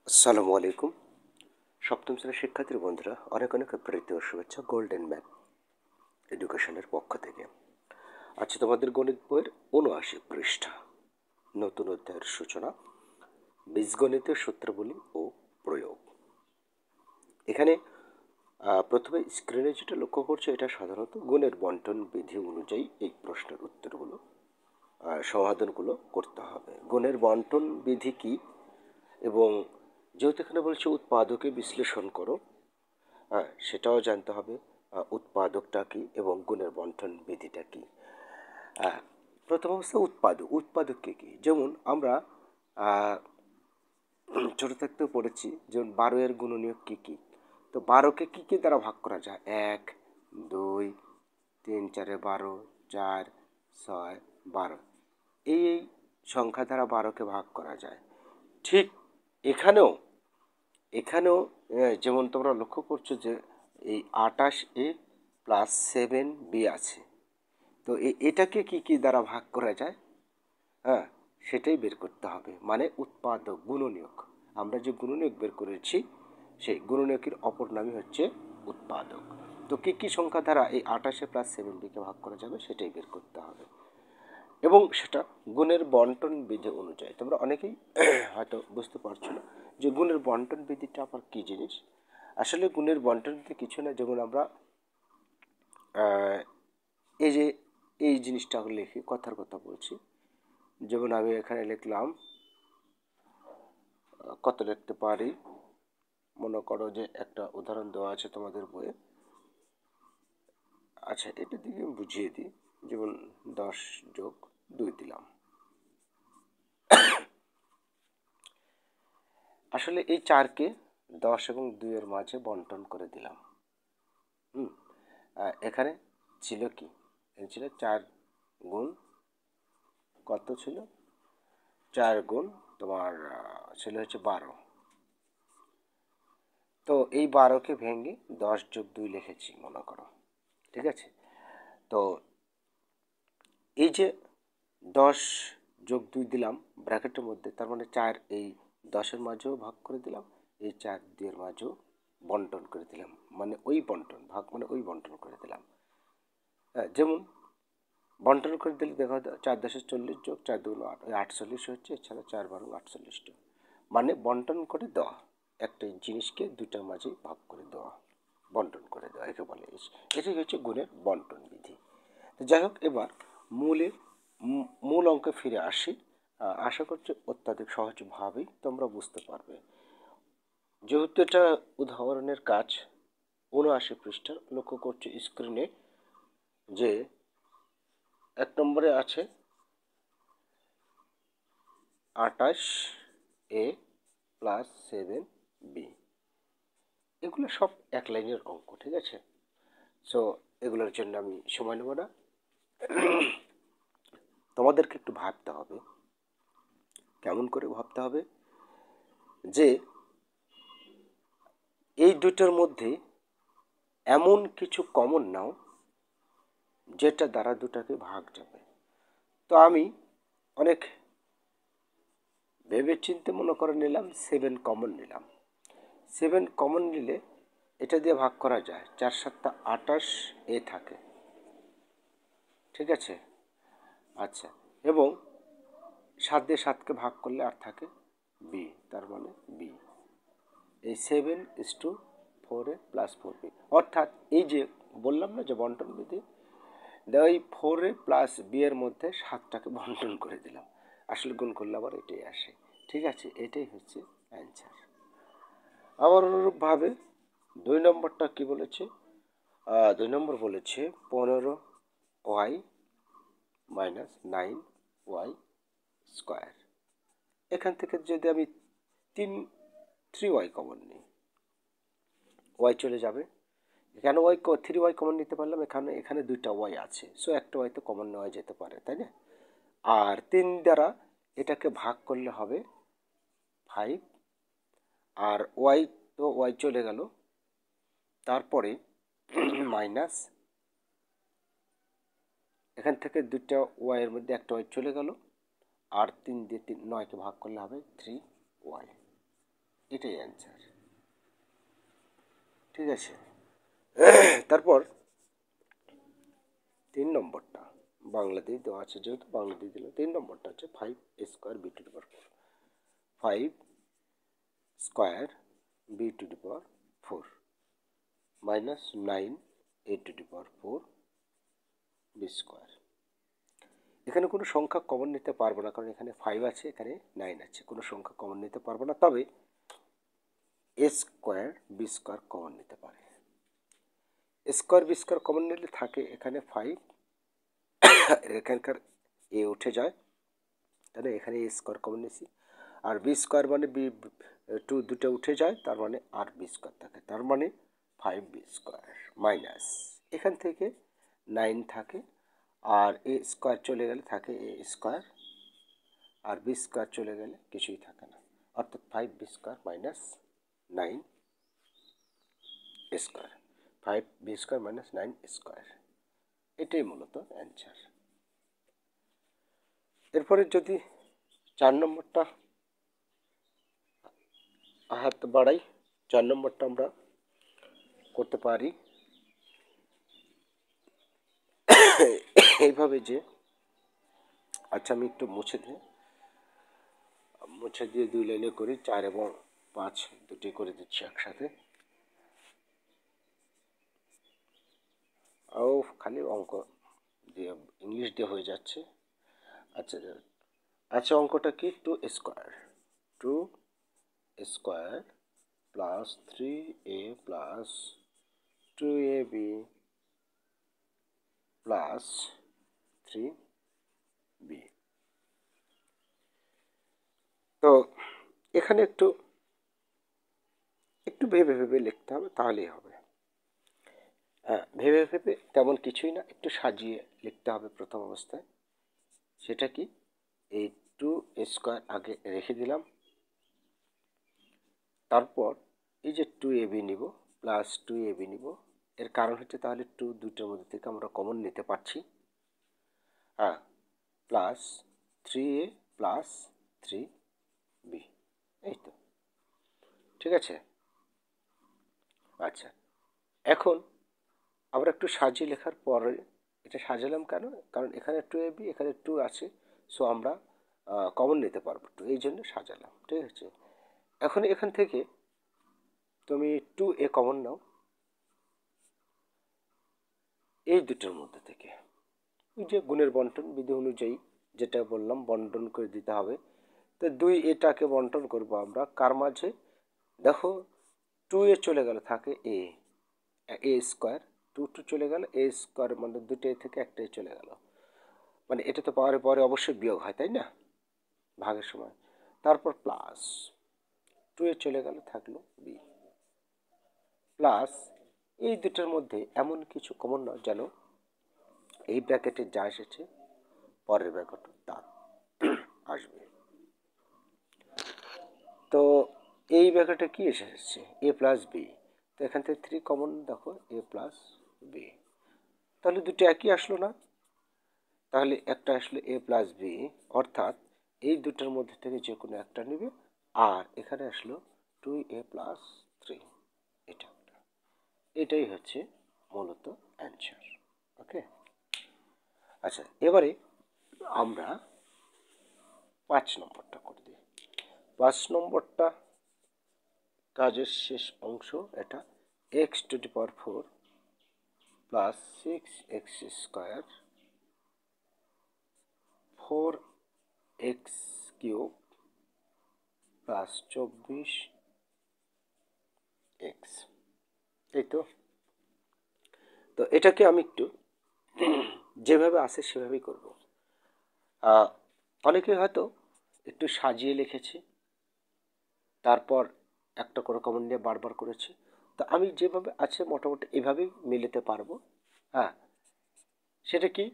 আসসালামু আলাইকুম। সপ্তম শ্রেণীর শিক্ষার্থী বন্ধুরা, অনেক অনেক প্রীতি ও শুভেচ্ছা গোল্ডেন ম্যাথ এডুকেশনের পক্ষ থেকে। আজকে তোমাদের গণিত বইয়ের ৭৯ পৃষ্ঠা, নতুন অধ্যায়ের সূচনা, বীজগণিতের সূত্রাবলী ও প্রয়োগ। এখানে প্রথমে স্ক্রিনে যেটা লক্ষ্য করছো, এটা সাধারণত গুণের বন্টন বিধি অনুযায়ী এই প্রশ্নের উত্তরগুলো সমাধানগুলো করতে হবে। গুণের বন্টন বিধি কি, এবং যেহেতু এখানে বলছে উৎপাদকে বিশ্লেষণ করো, সেটাও জানতে হবে উৎপাদকটা কি এবং গুণের বন্টন বিধিটা কি। প্রথম অবস্থা উৎপাদক কি, যেমন আমরা ছোট থাকতেও পড়েছি, যেমন 12 এর গুণনীয়ক কি। তো 12কে কি দ্বারা ভাগ করা যায়? 1, 2, 3, 4, 12, 4, 6, 12, এই সংখ্যা দ্বারা 12কে ভাগ করা যায়। ঠিক এখানেও যেমন তোমরা লক্ষ্য করছো যে এই 28A প্লাস 7B আছে। তো এটাকে কি দ্বারা ভাগ করা যায়? সেটাই বের করতে হবে, মানে উৎপাদক গুণনীয়ক। আমরা যে গুণনীয়ক বের করেছি, সেই গুণনীয়কের অপর নামই হচ্ছে উৎপাদক। তো কি সংখ্যা দ্বারা এই 28A প্লাস 7Bকে ভাগ করা যাবে, সেটাই বের করতে হবে, এবং সেটা গুণের বন্টন বিধি অনুযায়ী। তোমরা অনেকেই হয়তো বুঝতে পারছো না যে গুণের বন্টন বিধিটা আবার কি জিনিস। আসলে গুণের বন্টন বিধি কিছু না, যেমন আমরা এই যে এই জিনিসটা লিখি, কথার কথা বলছি। যেমন আমি এখানে লিখলাম, কত লিখতে পারি, মনে করো যে একটা উদাহরণ দেওয়া আছে তোমাদের বইয়ে। আচ্ছা, এটা দিকে বুঝিয়ে দিই। যেমন 10+2 দিলাম। আসলে এই 4কে 10 এবং 2 এর মাঝে বন্টন করে দিলাম। এখানে ছিল কি, ছিল 4 গুণ, কত ছিল? 4 গুণ তোমার ছিল হচ্ছে 12। তো এই 12কে ভেঙে 10+2 লিখেছি মনে করো, ঠিক আছে? তো এই যে 10+2 দিলাম ব্র্যাকেটের মধ্যে, তার মানে 4 এই 10-এর মাঝেও ভাগ করে দিলাম, এই 4 2-এর মাঝেও বন্টন করে দিলাম, মানে ওই বন্টন, ভাগ মানে ওই বন্টন করে দিলাম। যেমন বন্টন করে দিলে দেখা হয় 4×10=40 যোগ 4×2=8, 48 হচ্ছে। এছাড়া 4×12=48, মানে বন্টন করে দেওয়া, একটা জিনিসকে দুটার মাঝে ভাগ করে দেওয়া, বন্টন করে দেওয়া, একে বলে। এটাই হচ্ছে গুণের বন্টন বিধি। তো যাই হোক, এবার মূল অঙ্কে ফিরে আসি। আশা করছি অত্যাধিক সহজভাবেই তোমরা বুঝতে পারবে। যেহেতু এটা উদাহরণের কাজ, ৭৯ পৃষ্ঠা, লক্ষ্য করছি স্ক্রিনে যে 1 নম্বরে আছে 28A প্লাস 7B। এগুলো সব এক লাইনের অঙ্ক, ঠিক আছে? সো এগুলোর জন্য আমি সময় নেব না। তোমাদেরকে একটু ভাবতে হবে। কেমন করে ভাবতে হবে? যে এই দুটোর মধ্যে এমন কিছু কমন নাও যেটা দ্বারা দুটাকে ভাগ যাবে। তো আমি অনেক ভেবে চিন্তে মনে করে নিলাম 7 কমন নিলাম। 7 কমন নিলে এটা দিয়ে ভাগ করা যায়, 4×7 28 থাকে, ঠিক আছে? আচ্ছা, এবং 7 দিয়ে 7কে ভাগ করলে আর থাকে বি, তার মানে বি। এই 7:4A প্লাস 4B, অর্থাৎ এই যে বললাম না যে বন্টন বিধি, ওই 4A প্লাস বি এর মধ্যে 7টাকে বন্টন করে দিলাম। আসলে গুণ করলে আবার এটাই আসে, ঠিক আছে? এটাই হচ্ছে অ্যান্সার। আবার অনুরূপভাবে 2 নম্বরটা কি বলেছে? 2 নম্বর বলেছে 15y মাইনাস 9y স্কোয়ার। এখান থেকে যদি আমি 3y কমন নিই, y চলে যাবে। কেন 3y কমন নিতে পারলাম? এখানে 2টা y আছে, সো একটা y তো কমন নেওয়া যেতে পারে, তাই না? আর 3 দ্বারা এটাকে ভাগ করলে হবে 5, আর y তো y চলে গেল, তারপরে মাইনাস, এখান থেকে 2টা y এর মধ্যে একটা y চলে গেল, আর 3 দিয়ে 9কে ভাগ করলে হবে 3y। এটাই অ্যান্সার। ঠিক আছে, তারপর 3 নম্বরটা বাংলাতেই দেওয়া আছে, যেহেতু বাংলাতেই দিল। 3 নম্বরটা হচ্ছে 5 square B to the power 4 minus 9 a to the power 4 B square. এখানে কোনো সংখ্যা কমন নিতে পারবো না, কারণ এখানে 5 আছে, এখানে 9 আছে, কোনো সংখ্যা কমন নিতে পারবো না। তবে এ স্কোয়ার বি স্কোয়ার কমন নিতে পারে। স্কোয়ার বি স্কোয়ার কমন নিলে থাকে এখানে 5, এখানকার এ উঠে যায়, তাহলে এখানে এ স্কোয়ার কমন নিয়েছি। আর বি স্কোয়ার মানে বি 2 দুটো উঠে যায়, তার মানে আর বি স্কোয়ার থাকে, তার মানে 5b স্কোয়ার মাইনাস এখান থেকে 9 থাকে, আর এ স্কোয়ার চলে গেলে থাকে এ স্কোয়ার, আর বি স্কোয়ার চলে গেলে কিছুই থাকে না, অর্থাৎ 5b square minus 9 square, 5b square minus 9 square, এটাই মূলত অ্যান্সার। এরপরে যদি 4 নম্বরটা হাত বাড়াই, 4 নম্বরটা আমরা করতে পারি এইভাবে যে, আচ্ছা আমি একটু মুছে দিয়ে 2 লাইনে করি, 4 এবং 5 দুটি করে দিচ্ছি একসাথে। ও খালি অঙ্ক দিয়ে ইংলিশ দিয়ে হয়ে যাচ্ছে। আচ্ছা আচ্ছা, অঙ্কটা কি? 2 square plus 3a plus 2ab plus 3b। তো এখানে একটু ভেবে ভেবে লিখতে হবে, তাহলেই হবে। হ্যাঁ, ভেবে ভেবে তেমন কিছুই না, একটু সাজিয়ে লিখতে হবে প্রথম অবস্থায়। সেটা কি, এই 2 স্কোয়ার আগে রেখে দিলাম, তারপর এই যে 2ab নিব প্লাস 2ab নিব। এর কারণ হচ্ছে তাহলে 2 দুটোর মধ্যে থেকে আমরা কমন নিতে পারছি। হ্যাঁ, প্লাস 3a প্লাস 3b, এই তো, ঠিক আছে। আচ্ছা, এখন আমরা একটু সাজিয়ে লেখার পরে, এটা সাজালাম কেন? কারণ এখানে 2ab এখানে 2 আছে, সো আমরা কমন নিতে পারবো, তো এই জন্য সাজালাম, ঠিক আছে। এখন এখান থেকে তুমি 2a কমন নাও এই দুটোর মধ্যে থেকে, ওই যে গুণের বন্টন বিধি অনুযায়ী যেটা বললাম, বন্টন করে দিতে হবে। তো 2 এটাকে বন্টন করবো আমরা কার মাঝে? দেখো 2a চলে গেল, থাকে এ স্কোয়ার, 2 চলে গেল, এ স্কোয়ার মানে দুটো থেকে একটাই চলে গেল, মানে এটা তো পাওয়ার পরে অবশ্যই বিয়োগ হয়, তাই না, ভাগের সময়। তারপর প্লাস 2a চলে গেল, থাকলো বি, প্লাস এই দুটোর মধ্যে এমন কিছু কমন নয় যেন এই ব্র্যাকেটে যা এসেছে পরের ব্র্যাকেটও তা আসবে। তো এই ব্র্যাকেটে কি এসেছে? এ প্লাস বি, তো এখান থেকে 3 কমন, দেখো এ প্লাস বি, তাহলে দুটো একই আসলো না? তাহলে একটা আসলে এ প্লাস বি, অর্থাৎ এই দুটোর মধ্যে থেকে যে কোনো একটা নেবে, আর এখানে আসলো 2a প্লাস 3, এটা এটাই হচ্ছে মূলত অ্যান্সার। ওকে, আচ্ছা এবারে আমরা 5 নম্বরটা করে দিই। 5 নম্বরটা কাজের শেষ অংশ, এটা x⁴ plus 6x square 4x³ plus 24x, এই তো। তো এটাকে আমি একটু যেভাবে আসে সেভাবেই করব। অনেকে হয়তো একটু সাজিয়ে লিখেছে, তারপর একটা করে কমন নিয়ে বারবার করেছে, তো আমি যেভাবে আছে মোটামুটি এভাবেই মিলাতে পারবো। হ্যাঁ, সেটা কি,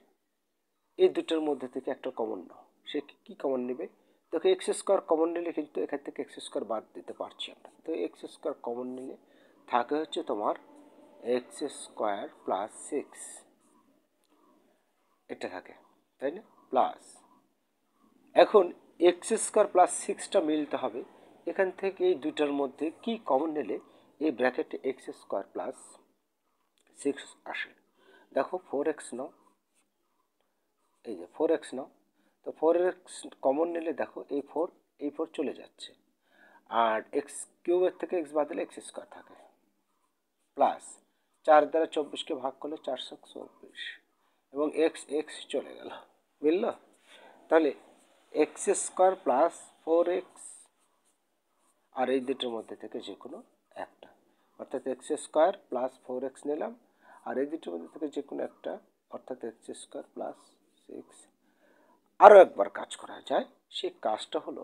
এই দুটোর মধ্যে থেকে একটা কমন নাও, সে কি কমন নেবে? দেখো x² কমন নিলে কিন্তু এখান থেকে x² বাদ দিতে পারছি আমরা, তো x² কমন নিলে থাকে হচ্ছে তোমার x² প্লাস 6, এটা থাকে, তাই না, প্লাস এখন x² প্লাস 6টা মিলতে হবে এখান থেকে এই দুইটার মধ্যে কি কমন নিলে এই ব্র্যাকেটে এক্স স্কোয়ার প্লাস 6 আসে। দেখো 4x নাও, এই যে 4x নাও, তো 4x কমন নিলে দেখো এই 4 চলে যাচ্ছে, আর এক্স কিউবের থেকে এক্স বাদ দিলে এক্স স্কোয়ার থাকে, প্লাস 4 দ্বারা 24কে ভাগ করলে 424, এবং এক্স এক্স চলে গেল, বুঝলো? তাহলে এক্স স্কোয়ার প্লাস 4x আর এই দুটোর মধ্যে থেকে যে কোনো একটা, অর্থাৎ এক্স স্কোয়ার প্লাস 4x নিলাম, আর এই দুটোর মধ্যে থেকে যে কোনো একটা, অর্থাৎ এক্স স্কোয়ার প্লাস 6। আরও একবার কাজ করা যায়, সেই কাজটা হলো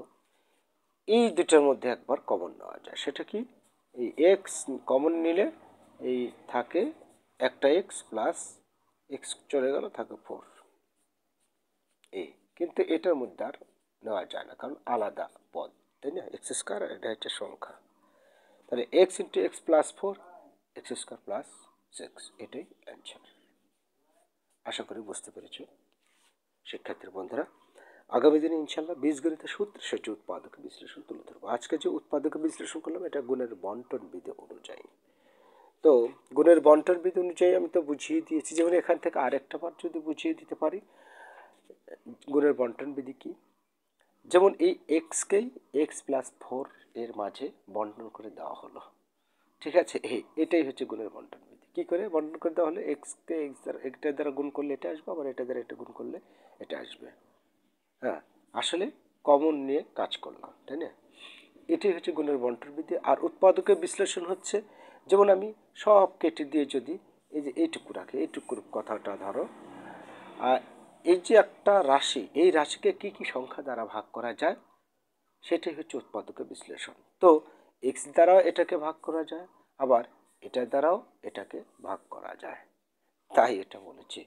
এই দুটোর মধ্যে একবার কমন নেওয়া যায়। সেটা কি? এই এক্স কমন নিলে এই থাকে একটা এক্স প্লাস এক্স চলে গেল, থাকে 4 এই, কিন্তু এটার মধ্যে আর নেওয়া যায় না, কারণ আলাদা পদ, তাই না? এক্স স্কোয়ার, এটা হচ্ছে সংখ্যা। তাহলে x into x plus 4, x square plus 6, এটাই অ্যান্সার। আশা করি বুঝতে পেরেছ শিক্ষার্থী বন্ধুরা। আগামী দিনে ইনশাল্লাহ বীজগণিতের সূত্রে সেটি উৎপাদক বিশ্লেষণ তুলে ধরবো। আজকে যে উৎপাদক বিশ্লেষণ করলাম এটা গুণের বন্টন বিধি অনুযায়ী। তো গুণের বন্টন বিধি অনুযায়ী আমি তো বুঝিয়ে দিয়েছি, যেমন এখান থেকে আরেকটা বার যদি বুঝিয়ে দিতে পারি গুণের বন্টন বিধি কি। যেমন এই এক্সকেই এক্স প্লাস 4 এর মাঝে বন্টন করে দেওয়া হলো, ঠিক আছে? এটাই হচ্ছে গুণের বন্টন বিধি। কী করে বন্টন করে দেওয়া হলো? এক্সকে এক্স দ্বারা, এটার দ্বারা গুণ করলে এটা আসবে, আবার এটা দ্বারা এটা গুণ করলে এটা আসবে। হ্যাঁ, আসলে কমন নিয়ে কাজ করলাম, তাই না? এটাই হচ্ছে গুণের বন্টন বিধি। আর উৎপাদকের বিশ্লেষণ হচ্ছে, যেমন আমি সব কেটে দিয়ে যদি এই যে এইটুকু রাখি, এইটুকুর কথাটা ধরো, আর এই যে একটা রাশি, এই রাশিকে কি কি সংখ্যা দ্বারা ভাগ করা যায়, সেটাই হচ্ছে উৎপাদকের বিশ্লেষণ। তো এক্স দ্বারাও এটাকে ভাগ করা যায়, আবার এটার দ্বারাও এটাকে ভাগ করা যায়, তাই এটা বলেছি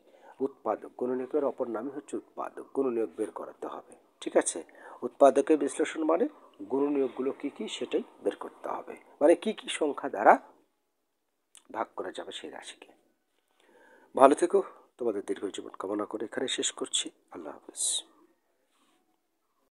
উৎপাদক। গুণনীয়কের অপর নামই হচ্ছে উৎপাদক। গুণনীয়ক বের করাতে হবে, ঠিক আছে? উৎপাদকের বিশ্লেষণ মানে গুণনীয়কগুলো কি কি সেটাই বের করতে হবে, মানে কি কি সংখ্যা দ্বারা ভাগ করা যাবে সেই রাশিকে। ভালো থেকো, তোমাদের দীর্ঘ জীবন কামনা করে এখানে শেষ করছি। আল্লাহ হাফেজ।